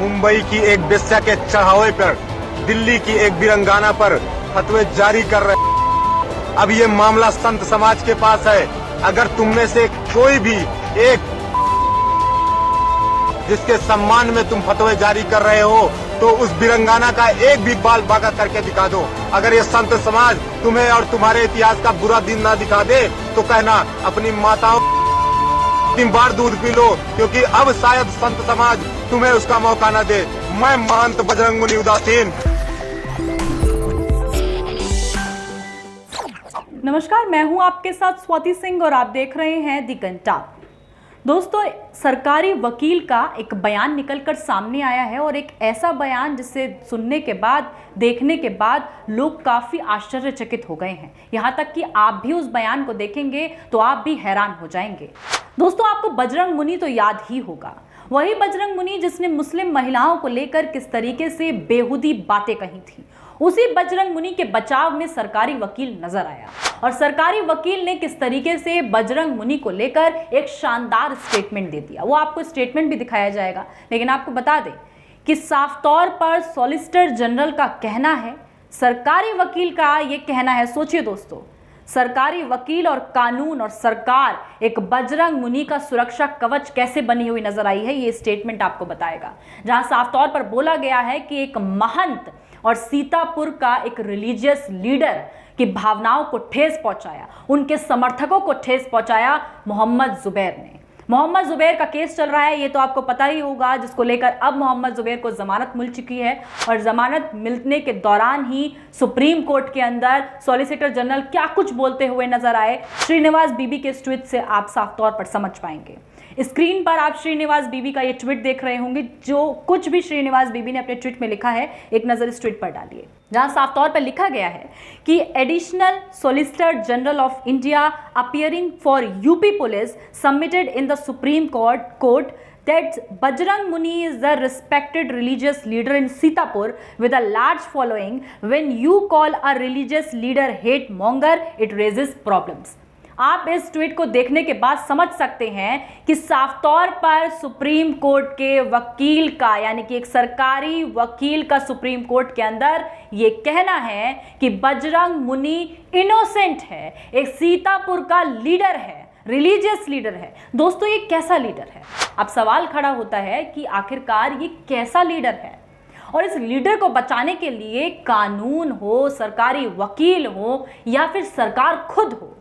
मुंबई की एक बेस्या के चढ़ावे पर दिल्ली की एक बिरंगाना पर फतवे जारी कर रहे हैं। अब ये मामला संत समाज के पास है। अगर तुम में से कोई भी एक जिसके सम्मान में तुम फतवे जारी कर रहे हो तो उस बिरंगाना का एक भी बाल बांका करके दिखा दो। अगर ये संत समाज तुम्हें और तुम्हारे इतिहास का बुरा दिन ना दिखा दे तो कहना अपनी माताओं 3 बार दूध पी लो, क्योंकि अब शायद संत समाज तुम्हें उसका मौका न दे। मैं महंत बजरंग मुनि उदासीन। नमस्कार, मैं हूं आपके साथ स्वाति सिंह और आप देख रहे हैं दी घंटा। दोस्तों, सरकारी वकील का एक बयान निकलकर सामने आया है और एक ऐसा बयान जिसे सुनने के बाद, देखने के बाद लोग काफ़ी आश्चर्यचकित हो गए हैं। यहाँ तक कि आप भी उस बयान को देखेंगे तो आप भी हैरान हो जाएंगे। दोस्तों, आपको बजरंग मुनि तो याद ही होगा, वही बजरंग मुनि जिसने मुस्लिम महिलाओं को लेकर किस तरीके से बेहुदी बातें कही थी। उसी बजरंग मुनि के बचाव में सरकारी वकील नजर आया और सरकारी वकील ने किस तरीके से बजरंग मुनि को लेकर एक शानदार स्टेटमेंट दे दिया। वो आपको स्टेटमेंट भी दिखाया जाएगा, लेकिन आपको बता दें कि साफ तौर पर सॉलिसिटर जनरल का कहना है, सरकारी वकील का ये कहना है। सोचिए दोस्तों, सरकारी वकील और कानून और सरकार एक बजरंग मुनि का सुरक्षा कवच कैसे बनी हुई नजर आई है, ये स्टेटमेंट आपको बताएगा। जहां साफ तौर पर बोला गया है कि एक महंत और सीतापुर का एक रिलीजियस लीडर की भावनाओं को ठेस पहुंचाया, उनके समर्थकों को ठेस पहुंचाया मोहम्मद जुबैर ने। मोहम्मद जुबैर का केस चल रहा है, ये तो आपको पता ही होगा, जिसको लेकर अब मोहम्मद जुबैर को जमानत मिल चुकी है और जमानत मिलने के दौरान ही सुप्रीम कोर्ट के अंदर सॉलिसिटर जनरल क्या कुछ बोलते हुए नजर आए, श्रीनिवास बीबी के इस ट्वीट से आप साफ तौर पर समझ पाएंगे। स्क्रीन पर आप श्रीनिवास बीबी का ये ट्वीट देख रहे होंगे। जो कुछ भी श्रीनिवास बीबी ने अपने ट्वीट में लिखा है, एक नज़र इस ट्वीट पर डालिए, जहां साफ तौर पर लिखा गया है कि additional solicitor general of India appearing for UP police submitted in the supreme court that Bajrang Muni is the respected religious leader in Sitapur with a large following. When you call a religious leader hate monger, it raises problems. आप इस tweet को देखने के बाद समझ सकते हैं कि साफ तौर पर सुप्रीम कोर्ट के वकील का, यानी कि एक सरकारी वकील का सुप्रीम कोर्ट के अंदर ये कहना है कि बजरंग मुनि इनोसेंट है, एक सीतापुर का लीडर है, रिलीजियस लीडर है। दोस्तों, ये कैसा लीडर है? अब सवाल खड़ा होता है कि आखिरकार ये कैसा लीडर है और इस लीडर को बचाने के लिए कानून हो, सरकारी वकील हो या फिर सरकार खुद हो,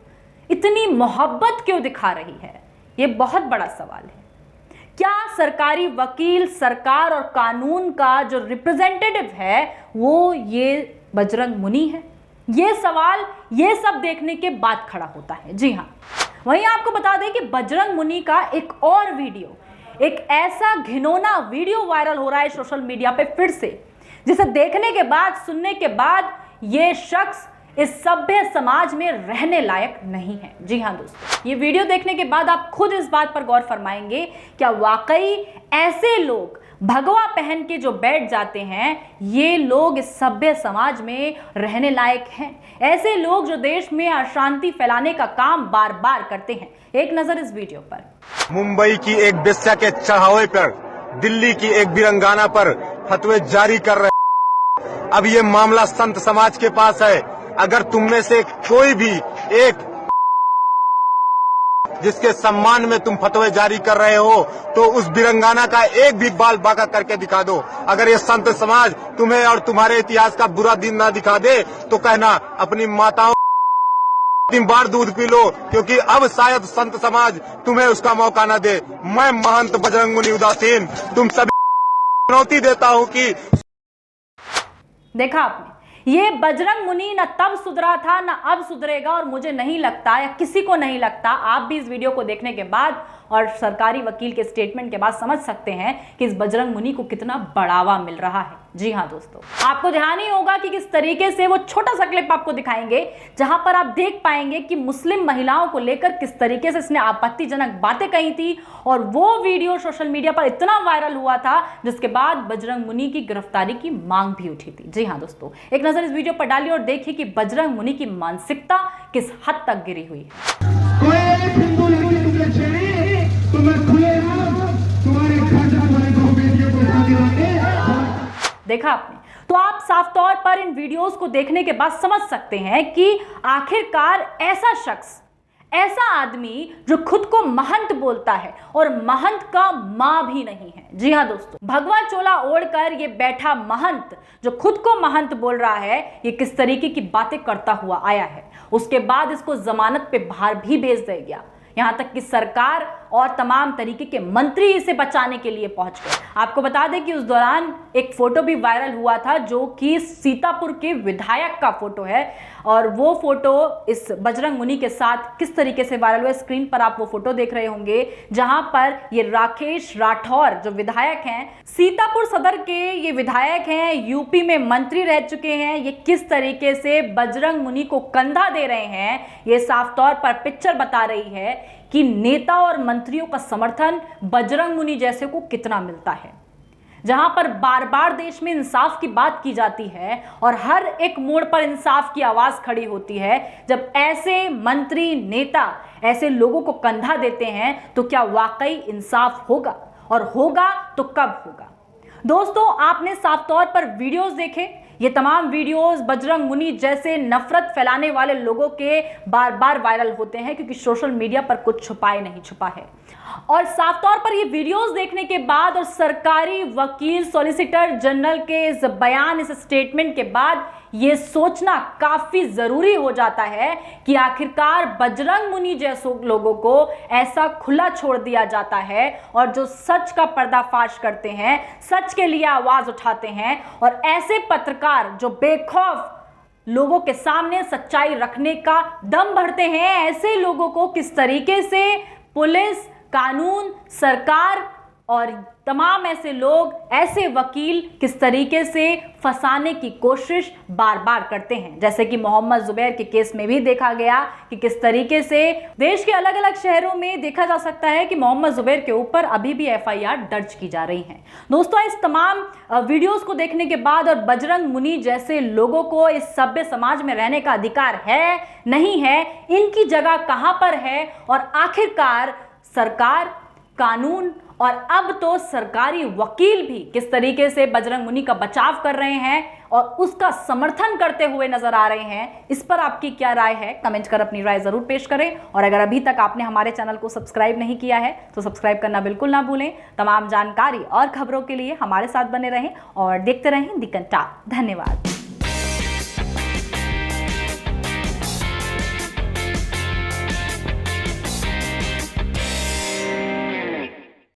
इतनी मोहब्बत क्यों दिखा रही है? ये बहुत बड़ा सवाल है। क्या सरकारी वकील, सरकार और कानून का जो रिप्रेजेंटेटिव है वो ये बजरंग मुनि है? ये सवाल ये सब देखने के बाद खड़ा होता है। जी हाँ, वहीं आपको बता दें कि बजरंग मुनि का एक और वीडियो, एक ऐसा घिनौना वीडियो वायरल हो रहा है सोशल मीडिया पे फिर से, जिसे देखने के बाद, सुनने के बाद ये शख्स इस सभ्य समाज में रहने लायक नहीं है। जी हाँ दोस्तों, ये वीडियो देखने के बाद आप खुद इस बात पर गौर फरमाएंगे, क्या वाकई ऐसे लोग भगवा पहन के जो बैठ जाते हैं, ये लोग इस सभ्य समाज में रहने लायक हैं? ऐसे लोग जो देश में अशांति फैलाने का काम बार बार करते हैं। एक नजर इस वीडियो पर। मुंबई की एक बेस्या के चढ़ावे पर दिल्ली की एक बिरंगाना पर फतवे जारी कर रहे हैं। अब ये मामला संत समाज के पास है। अगर तुम में से कोई भी एक जिसके सम्मान में तुम फतवे जारी कर रहे हो तो उस बिरंगाना का एक भी बाल बांका करके दिखा दो। अगर ये संत समाज तुम्हें और तुम्हारे इतिहास का बुरा दिन ना दिखा दे तो कहना अपनी माताओं 3 बार दूध पी लो, क्योंकि अब शायद संत समाज तुम्हें उसका मौका न दे। मैं महंत बजरंग मुनि उदासीन तुम सभी चुनौती देता हूं कि देखा आपने, ये बजरंग मुनि न तब सुधरा था न अब सुधरेगा और मुझे नहीं लगता या किसी को नहीं लगता, आप भी इस वीडियो को देखने के बाद और सरकारी वकील के स्टेटमेंट के बाद समझ सकते हैं कि इस बजरंग मुनि को कितना बढ़ावा मिल रहा है। जी हाँ दोस्तों, आपको ध्यान ही होगा कि किस तरीके से वो छोटा सा क्लिप आपको दिखाएंगे जहां पर आप देख पाएंगे कि मुस्लिम महिलाओं को लेकर किस तरीके से इसने आपत्तिजनक बातें कही थी और वो वीडियो सोशल मीडिया पर इतना वायरल हुआ था जिसके बाद बजरंग मुनि की गिरफ्तारी की मांग भी उठी थी। जी हाँ दोस्तों, एक नजर इस वीडियो पर डालिए और देखिए कि बजरंग मुनि की मानसिकता किस हद तक गिरी हुई है। तुम्हारे घर जा तुम्हारे 2 बेटियों को शादी देखा आपने? तो आप साफ तौर पर इन वीडियोस को देखने के बाद समझ सकते हैं कि आखिरकार ऐसा शख्स, ऐसा आदमी जो खुद को महंत बोलता है और महंत का मां भी नहीं है। जी हां दोस्तों, भगवा चोला ओढ़कर ये बैठा महंत जो खुद को महंत बोल रहा है, ये किस तरीके की बातें करता हुआ आया है। उसके बाद इसको जमानत पे बाहर भी भेज दिया गया, यहां तक कि सरकार और तमाम तरीके के मंत्री इसे बचाने के लिए पहुंच गए। आपको बता दें कि उस दौरान एक फोटो भी वायरल हुआ था जो कि सीतापुर के विधायक का फोटो है, और वो फोटो इस बजरंग मुनि के साथ किस तरीके से वायरल हुआ, स्क्रीन पर आप वो फोटो देख रहे होंगे जहां पर ये राकेश राठौर जो विधायक हैं, सीतापुर सदर के ये विधायक हैं, यूपी में मंत्री रह चुके हैं, ये किस तरीके से बजरंग मुनि को कंधा दे रहे हैं। ये साफ तौर पर पिक्चर बता रही है कि नेता और मंत्रियों का समर्थन बजरंग मुनि जैसे को कितना मिलता है। जहां पर बार बार देश में इंसाफ की बात की जाती है और हर एक मोड़ पर इंसाफ की आवाज खड़ी होती है, जब ऐसे मंत्री नेता ऐसे लोगों को कंधा देते हैं तो क्या वाकई इंसाफ होगा, और होगा तो कब होगा। दोस्तों, आपने साफ तौर पर वीडियोस देखे, ये तमाम वीडियोस बजरंग मुनि जैसे नफरत फैलाने वाले लोगों के बार बार वायरल होते हैं, क्योंकि सोशल मीडिया पर कुछ छुपाए नहीं छुपा है। और साफ तौर पर ये वीडियोस देखने के बाद और सरकारी वकील सॉलिसिटर जनरल के इस बयान, इस स्टेटमेंट के बाद ये सोचना काफी जरूरी हो जाता है कि आखिरकार बजरंग मुनि जैसे लोगों को ऐसा खुला छोड़ दिया जाता है, और जो सच का पर्दाफाश करते हैं, सच के लिए आवाज उठाते हैं, और ऐसे पत्रकार जो बेखौफ लोगों के सामने सच्चाई रखने का दम भरते हैं, ऐसे लोगों को किस तरीके से पुलिस, कानून, सरकार और तमाम ऐसे लोग, ऐसे वकील किस तरीके से फंसाने की कोशिश बार बार करते हैं। जैसे कि मोहम्मद जुबैर के केस में भी देखा गया कि किस तरीके से देश के अलग अलग शहरों में देखा जा सकता है कि मोहम्मद जुबैर के ऊपर अभी भी FIR दर्ज की जा रही है। दोस्तों, इस तमाम वीडियोस को देखने के बाद और बजरंग मुनि जैसे लोगों को इस सभ्य समाज में रहने का अधिकार है, नहीं है, इनकी जगह कहां पर है, और आखिरकार सरकार, कानून और अब तो सरकारी वकील भी किस तरीके से बजरंग मुनि का बचाव कर रहे हैं और उसका समर्थन करते हुए नजर आ रहे हैं, इस पर आपकी क्या राय है? कमेंट कर अपनी राय जरूर पेश करें। और अगर अभी तक आपने हमारे चैनल को सब्सक्राइब नहीं किया है तो सब्सक्राइब करना बिल्कुल ना भूलें। तमाम जानकारी और खबरों के लिए हमारे साथ बने रहें और देखते रहें दी कंटाप। धन्यवाद।